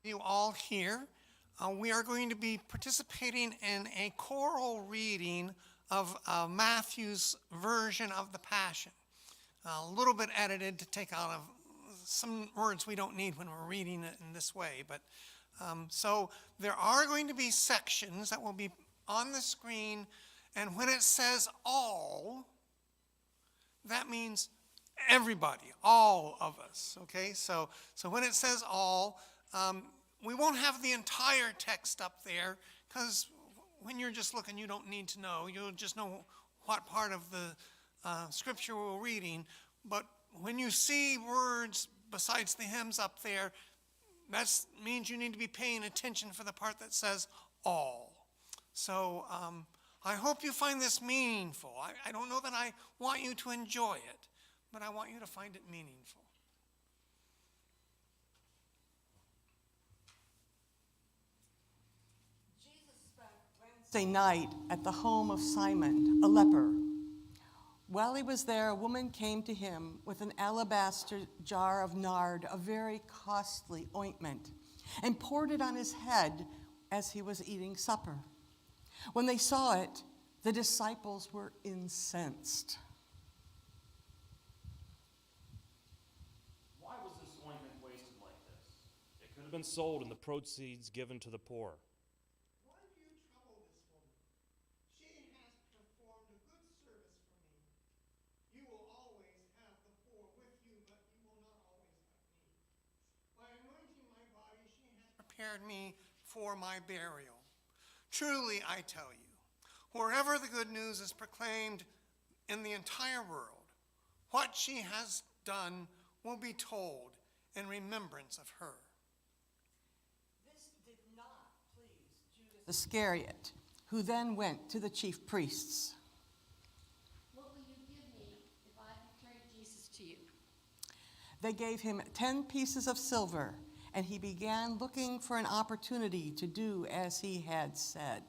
You all here. We are going to be participating in a choral reading of Matthew's version of the Passion. A little bit edited to take out of some words we don't need when we're reading it in this way. But so there are going to be sections that will be on the screen, and when it says all, that means everybody, all of us. Okay, so when it says all, we won't have the entire text up there, because when you're just looking, you don't need to know. You'll just know what part of the scripture we're reading. But when you see words besides the hymns up there, that means you need to be paying attention for the part that says all. So I hope you find this meaningful. I don't know that I want you to enjoy it, but I want you to find it meaningful. Wednesday night at the home of Simon, a leper. While he was there, a woman came to him with an alabaster jar of nard, a very costly ointment, and poured it on his head as he was eating supper. When they saw it, the disciples were incensed. Why was this ointment wasted like this? It could have been sold and the proceeds given to the poor. Why do you trouble this woman? She has performed a good service for me. You will always have the poor with you, but you will not always have me. By anointing my body, she has prepared me for my burial. Truly, I tell you, wherever the good news is proclaimed in the entire world, what she has done will be told in remembrance of her. This did not please Judas Iscariot, who then went to the chief priests. What will you give me if I betray Jesus to you? They gave him 10 pieces of silver, and he began looking for an opportunity to do as he had said.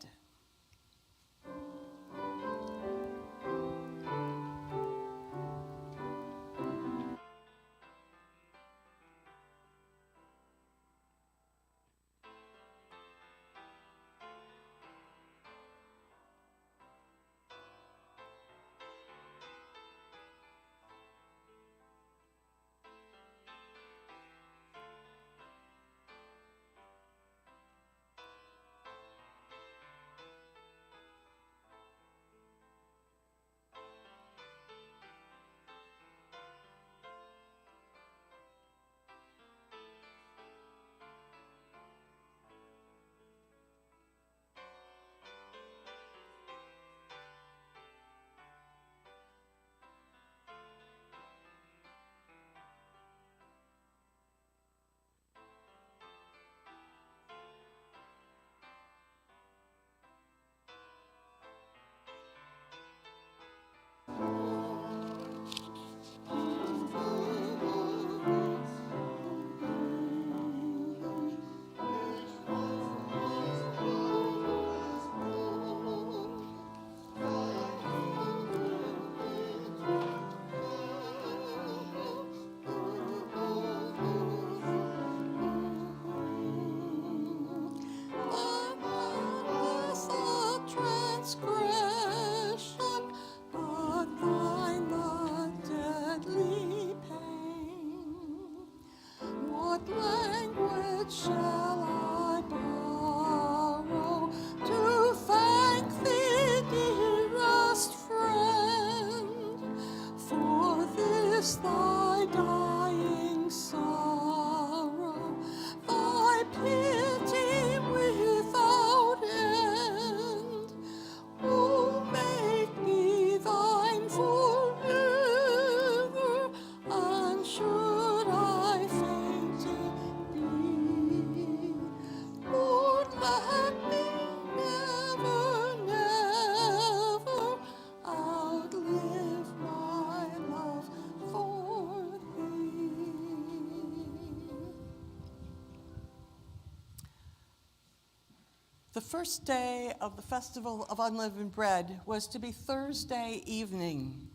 The first day of the Festival of Unleavened Bread was to be Thursday evening.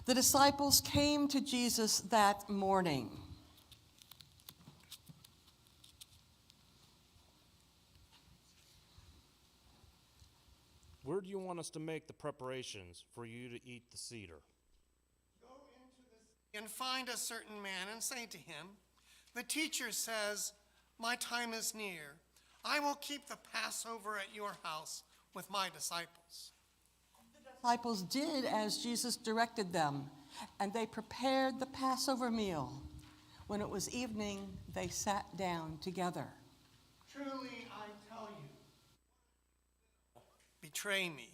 The disciples came to Jesus that morning. Where do you want us to make the preparations for you to eat the cedar? Go into the city and find a certain man and say to him, the teacher says, my time is near. I will keep the Passover at your house with my disciples. The disciples did as Jesus directed them, and they prepared the Passover meal. When it was evening, they sat down together. Truly, I tell you, betray me.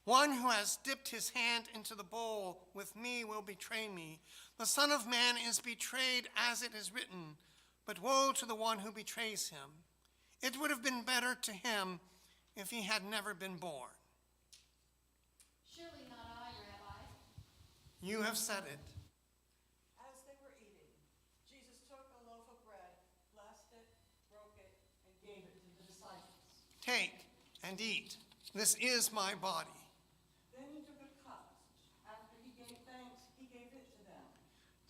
One who has dipped his hand into the bowl with me will betray me. The Son of Man is betrayed as it is written, but woe to the one who betrays him. It would have been better to him if he had never been born. Surely not I, Rabbi. You have said it. As they were eating, Jesus took a loaf of bread, blessed it, broke it, and gave it to the disciples. Take and eat. This is my body. Then he took a cup. After he gave thanks, he gave it to them.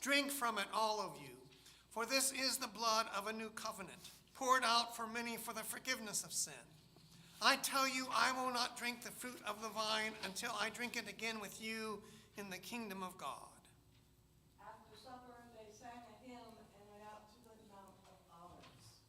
Drink from it, all of you, for this is the blood of a new covenant, poured out for many for the forgiveness of sin. I tell you, I will not drink the fruit of the vine until I drink it again with you in the kingdom of God. After supper, they sang a hymn and went out to the Mount of Olives.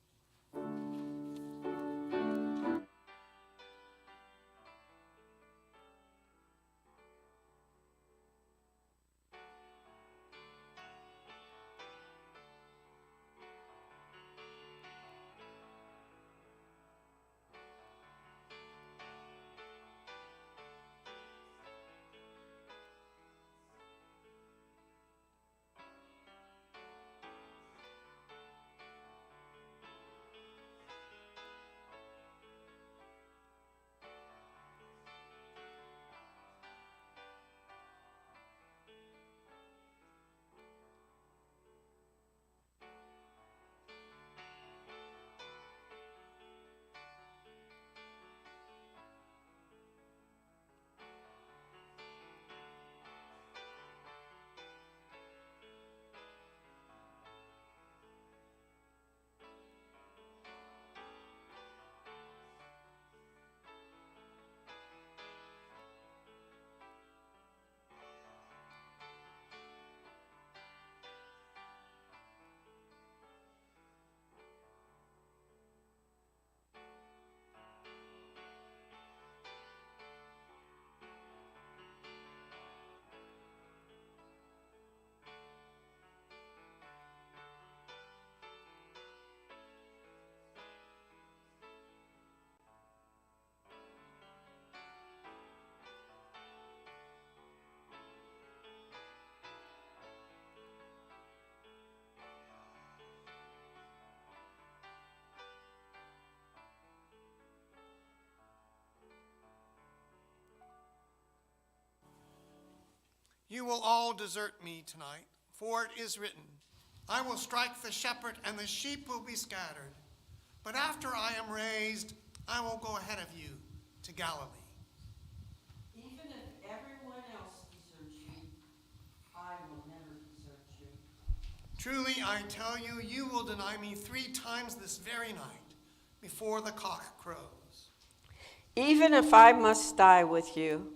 You will all desert me tonight, for it is written, I will strike the shepherd and the sheep will be scattered. But after I am raised, I will go ahead of you to Galilee. Even if everyone else deserts you, I will never desert you. Truly, I tell you, you will deny me 3 times this very night before the cock crows. Even if I must die with you,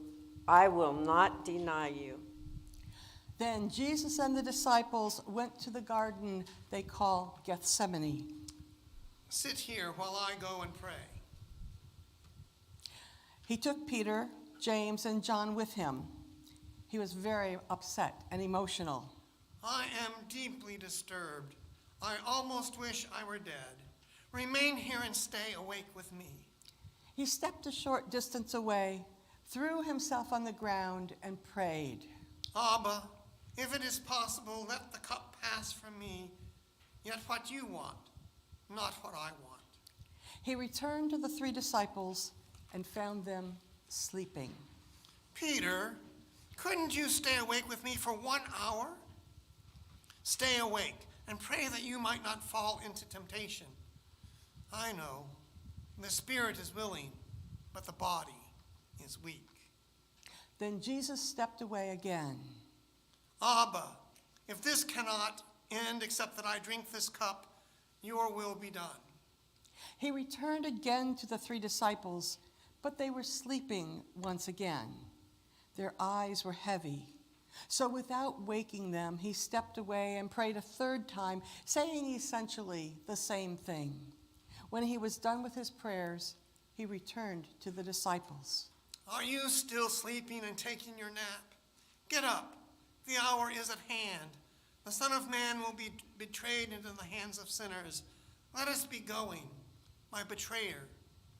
I will not deny you. Then Jesus and the disciples went to the garden they call Gethsemane. Sit here while I go and pray. He took Peter, James, and John with him. He was very upset and emotional. I am deeply disturbed. I almost wish I were dead. Remain here and stay awake with me. He stepped a short distance away, threw himself on the ground, and prayed. Abba, if it is possible, let the cup pass from me, yet what you want, not what I want. He returned to the 3 disciples and found them sleeping. Peter, couldn't you stay awake with me for 1 hour? Stay awake and pray that you might not fall into temptation. I know the spirit is willing, but the body is weak. Then Jesus stepped away again. Abba, if this cannot end except that I drink this cup, your will be done. He returned again to the 3 disciples, but they were sleeping once again. Their eyes were heavy. So without waking them, he stepped away and prayed a 3rd time, saying essentially the same thing. When he was done with his prayers, he returned to the disciples. Are you still sleeping and taking your nap? Get up. The hour is at hand. The Son of Man will be betrayed into the hands of sinners. Let us be going. My betrayer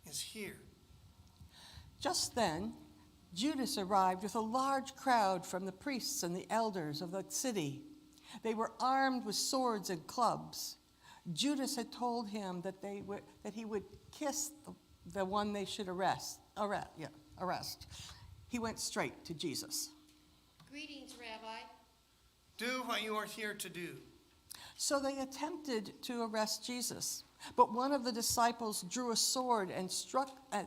is here. Just then, Judas arrived with a large crowd from the priests and the elders of the city. They were armed with swords and clubs. Judas had told him that he would kiss the one they should arrest. He went straight to Jesus. Greetings, Rabbi. Do what you are here to do. So they attempted to arrest Jesus, but one of the disciples drew a sword and struck a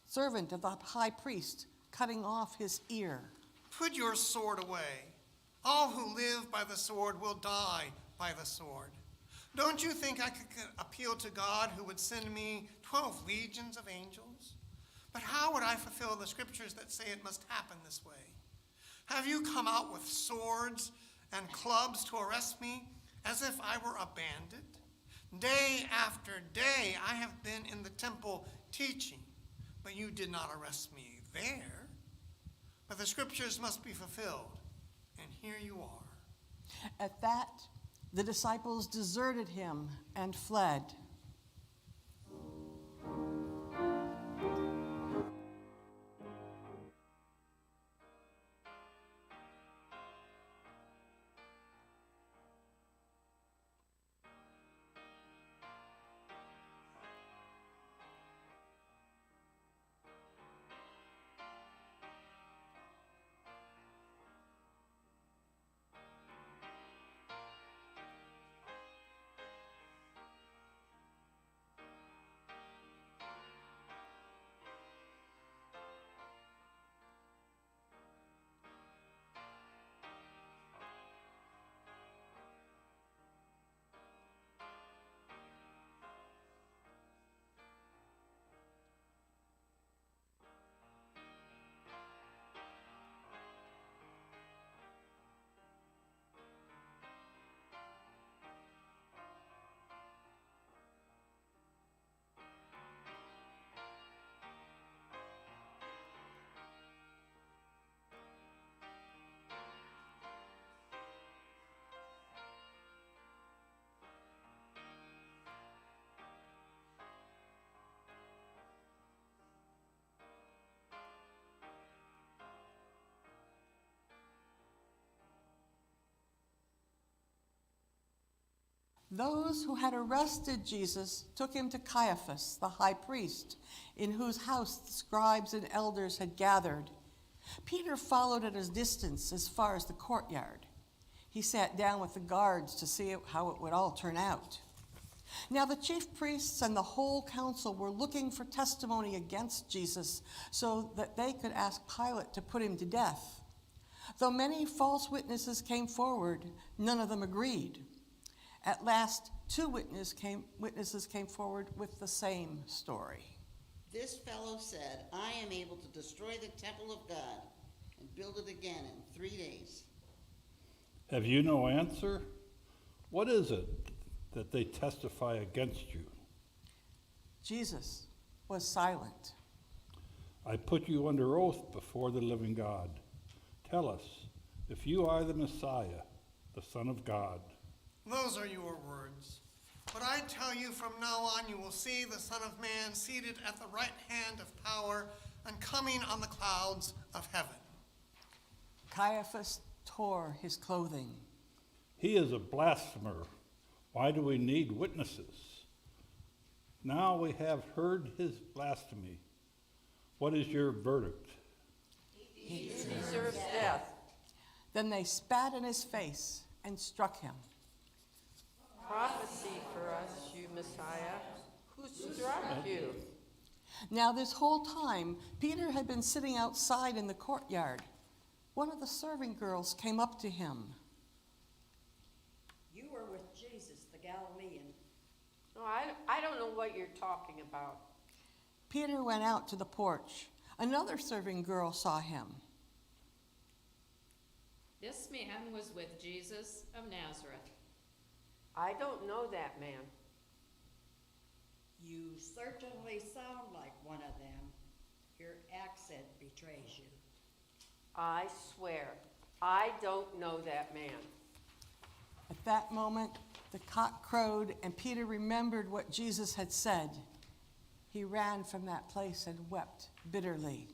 servant of the high priest, cutting off his ear. Put your sword away. All who live by the sword will die by the sword. Don't you think I could appeal to God who would send me 12 legions of angels? But how would I fulfill the scriptures that say it must happen this way? Have you come out with swords and clubs to arrest me as if I were a bandit? Day after day I have been in the temple teaching, but you did not arrest me there. But the scriptures must be fulfilled, and here you are. At that, the disciples deserted him and fled. Those who had arrested Jesus took him to Caiaphas, the high priest, in whose house the scribes and elders had gathered. Peter followed at a distance as far as the courtyard. He sat down with the guards to see how it would all turn out. Now the chief priests and the whole council were looking for testimony against Jesus so that they could ask Pilate to put him to death. Though many false witnesses came forward, none of them agreed. At last, 2 witnesses came forward with the same story. This fellow said, I am able to destroy the temple of God and build it again in 3 days. Have you no answer? What is it that they testify against you? Jesus was silent. I put you under oath before the living God. Tell us if you are the Messiah, the Son of God. Those are your words. But I tell you, from now on you will see the Son of Man seated at the right hand of power and coming on the clouds of heaven. Caiaphas tore his clothing. He is a blasphemer. Why do we need witnesses? Now we have heard his blasphemy. What is your verdict? He deserves death. Then they spat in his face and struck him. Prophecy for us, you Messiah. Who struck you? Now this whole time, Peter had been sitting outside in the courtyard. One of the serving girls came up to him. You were with Jesus, the Galilean. No, I don't know what you're talking about. Peter went out to the porch. Another serving girl saw him. This man was with Jesus of Nazareth. I don't know that man. You certainly sound like one of them. Your accent betrays you. I swear, I don't know that man. At that moment, the cock crowed, and Peter remembered what Jesus had said. He ran from that place and wept bitterly.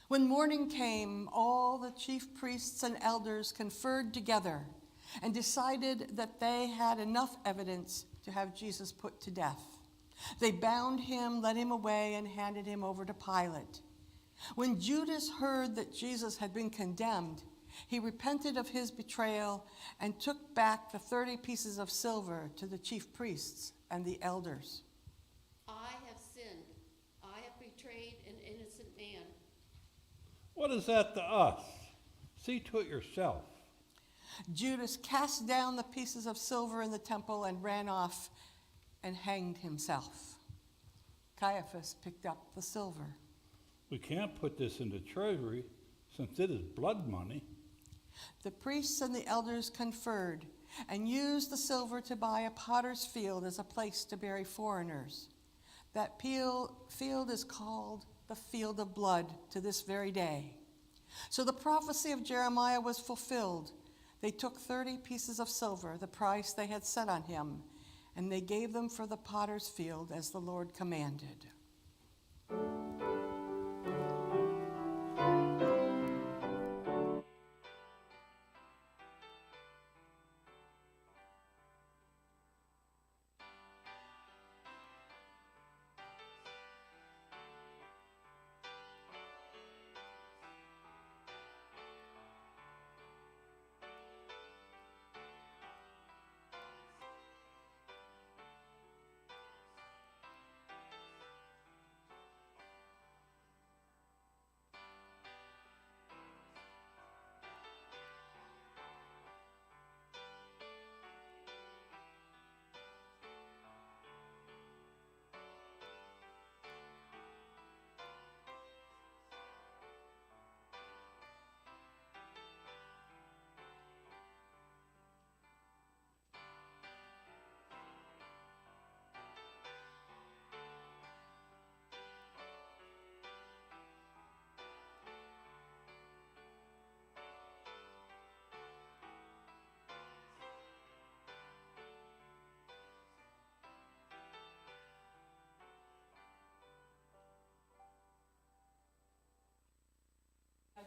When morning came, all the chief priests and elders conferred together and decided that they had enough evidence to have Jesus put to death. They bound him, led him away, and handed him over to Pilate. When Judas heard that Jesus had been condemned, he repented of his betrayal and took back the 30 pieces of silver to the chief priests and the elders. I have sinned. I have betrayed an innocent man. What is that to us? See to it yourself. Judas cast down the pieces of silver in the temple and ran off and hanged himself. Caiaphas picked up the silver. We can't put this in the treasury since it is blood money. The priests and the elders conferred and used the silver to buy a potter's field as a place to bury foreigners. That field is called the Field of Blood to this very day. So the prophecy of Jeremiah was fulfilled. They took 30 pieces of silver, the price they had set on him, and they gave them for the potter's field as the Lord commanded.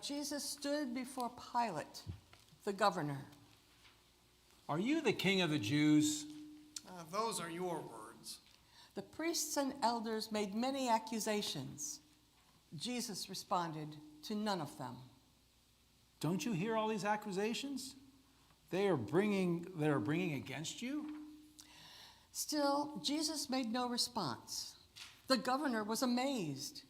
Jesus stood before Pilate, the governor. Are you the king of the Jews? Those are your words. The priests and elders made many accusations. Jesus responded to none of them. Don't you hear all these accusations they are bringing against you? Still, Jesus made no response. The governor was amazed.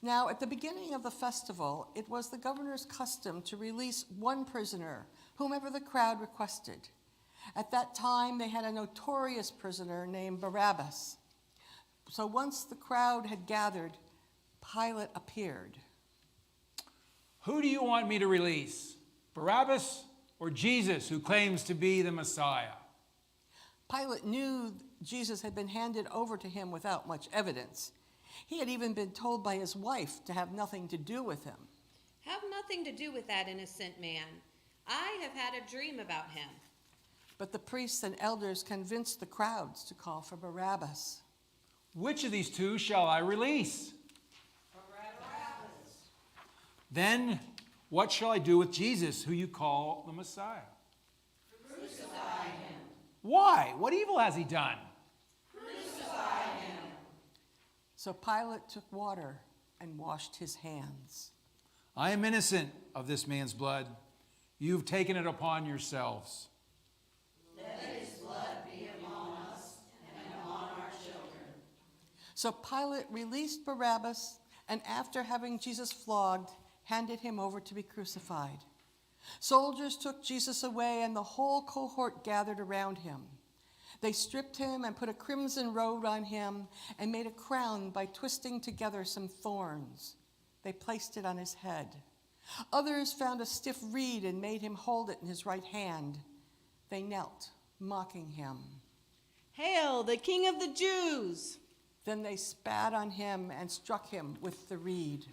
Now, at the beginning of the festival, it was the governor's custom to release one prisoner, whomever the crowd requested. At that time, they had a notorious prisoner named Barabbas. So once the crowd had gathered, Pilate appeared. Who do you want me to release? Barabbas or Jesus, who claims to be the Messiah? Pilate knew Jesus had been handed over to him without much evidence. He had even been told by his wife to have nothing to do with him. Have nothing to do with that innocent man. I have had a dream about him. But the priests and elders convinced the crowds to call for Barabbas. Which of these two shall I release? Barabbas. Then what shall I do with Jesus, who you call the Messiah? Crucify him. Why? What evil has he done? Crucify him. So Pilate took water and washed his hands. I am innocent of this man's blood. You've taken it upon yourselves. So Pilate released Barabbas, and after having Jesus flogged, handed him over to be crucified. Soldiers took Jesus away, and the whole cohort gathered around him. They stripped him and put a crimson robe on him and made a crown by twisting together some thorns. They placed it on his head. Others found a stiff reed and made him hold it in his right hand. They knelt, mocking him. Hail, the King of the Jews! Then they spat on him and struck him with the reed.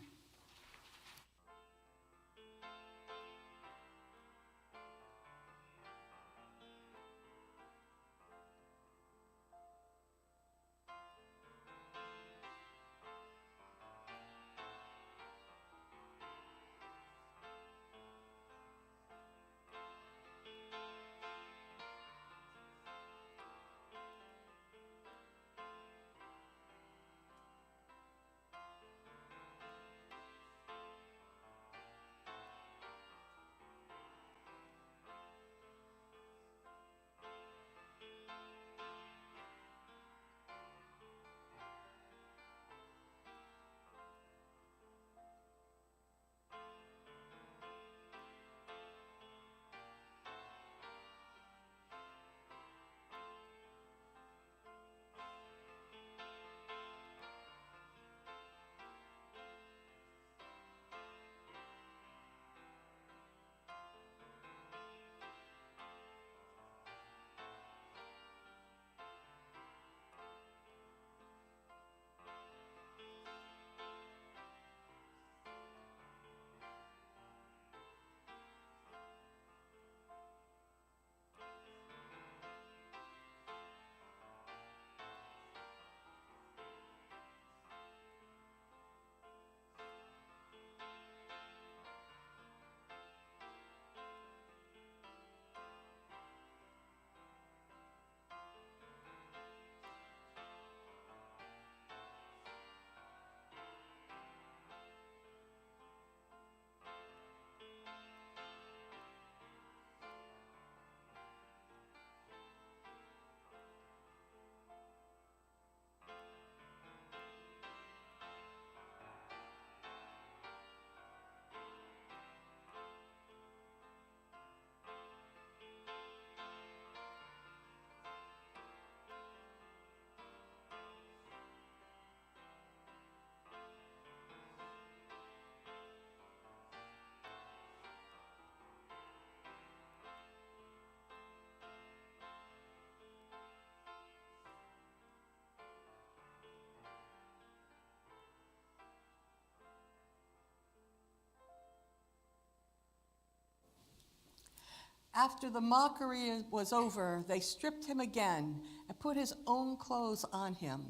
After the mockery was over, they stripped him again and put his own clothes on him.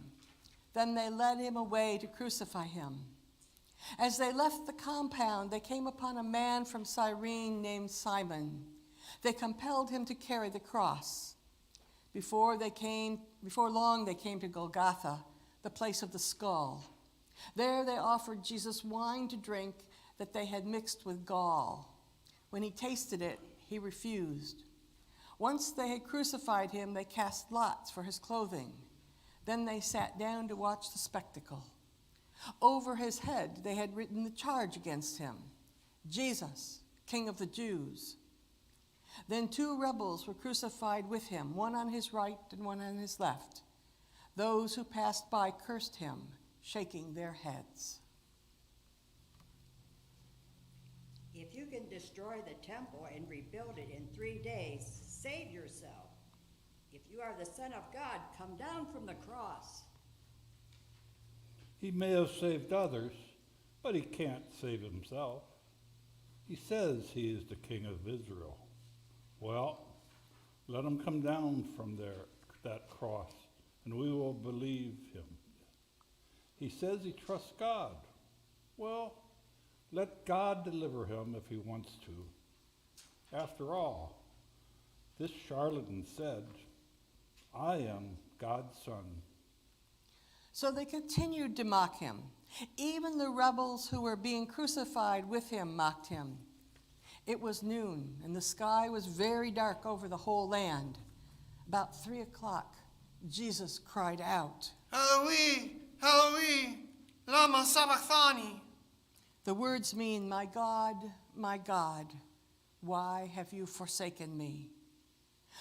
Then they led him away to crucify him. As they left the compound, they came upon a man from Cyrene named Simon. They compelled him to carry the cross. Before long, they came to Golgotha, the place of the skull. There they offered Jesus wine to drink that they had mixed with gall. When he tasted it, he refused. Once they had crucified him, they cast lots for his clothing. Then they sat down to watch the spectacle. Over his head, they had written the charge against him: Jesus, King of the Jews. Then 2 rebels were crucified with him, one on his right and one on his left. Those who passed by cursed him, shaking their heads. If you can destroy the temple and rebuild it in 3 days, save yourself. If you are the Son of God, come down from the cross. He may have saved others, but he can't save himself. He says he is the King of Israel. Well, let him come down from that cross, and we will believe him. He says he trusts God. Well, let God deliver him if he wants to. After all, this charlatan said, I am God's son. So they continued to mock him. Even the rebels who were being crucified with him mocked him. It was noon, and the sky was very dark over the whole land. About 3 o'clock, Jesus cried out, Eloi, Eloi, lama sabachthani. The words mean, my God, why have you forsaken me?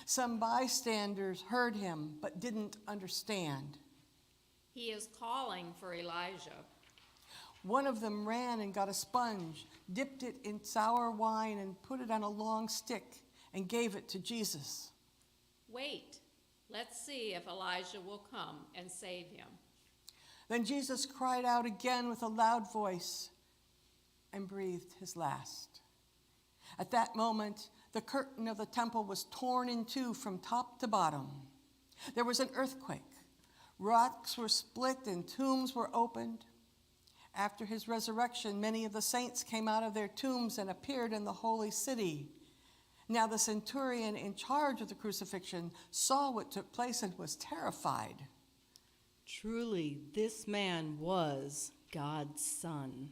Some bystanders heard him but didn't understand. He is calling for Elijah. One of them ran and got a sponge, dipped it in sour wine, and put it on a long stick and gave it to Jesus. Wait, let's see if Elijah will come and save him. Then Jesus cried out again with a loud voice and breathed his last. At that moment, the curtain of the temple was torn in 2 from top to bottom. There was an earthquake. Rocks were split and tombs were opened. After his resurrection, many of the saints came out of their tombs and appeared in the holy city. Now the centurion in charge of the crucifixion saw what took place and was terrified. Truly, this man was God's son.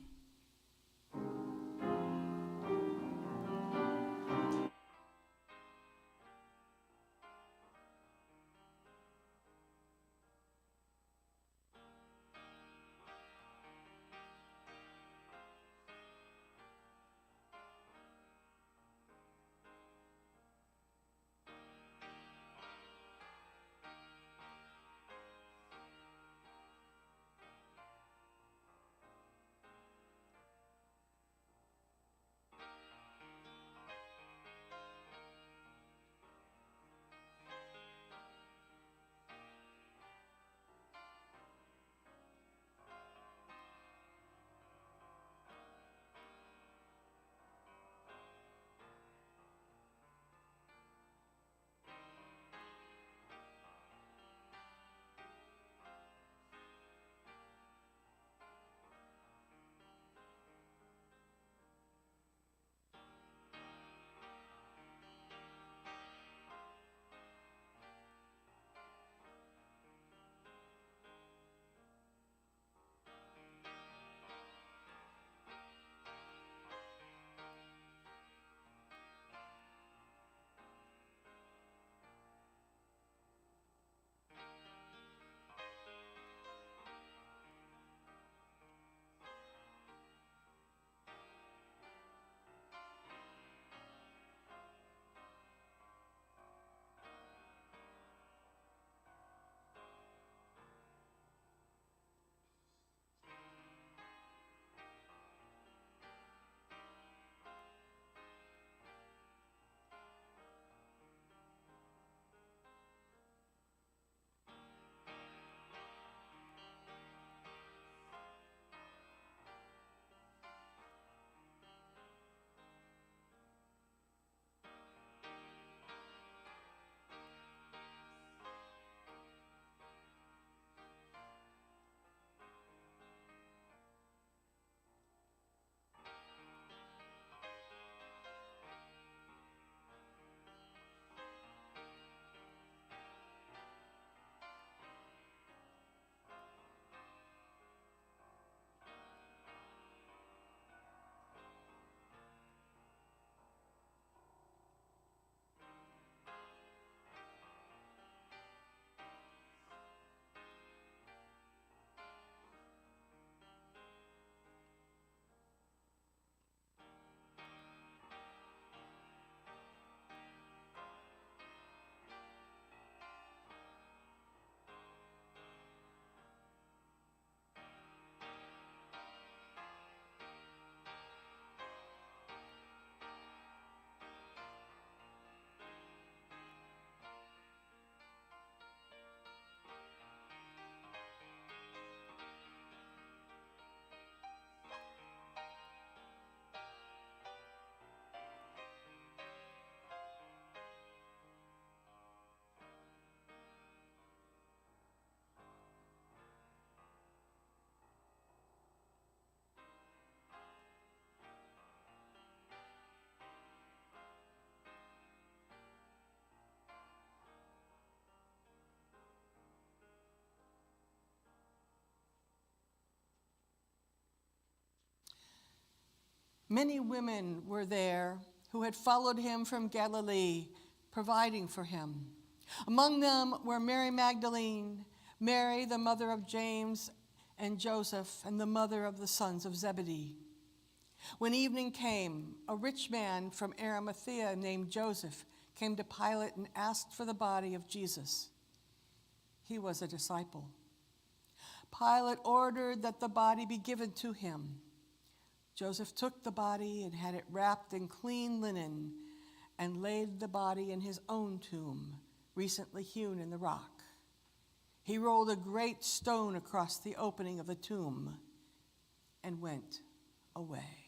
Many women were there who had followed him from Galilee, providing for him. Among them were Mary Magdalene, Mary, the mother of James and Joseph, and the mother of the sons of Zebedee. When evening came, a rich man from Arimathea named Joseph came to Pilate and asked for the body of Jesus. He was a disciple. Pilate ordered that the body be given to him. Joseph took the body and had it wrapped in clean linen and laid the body in his own tomb, recently hewn in the rock. He rolled a great stone across the opening of the tomb and went away.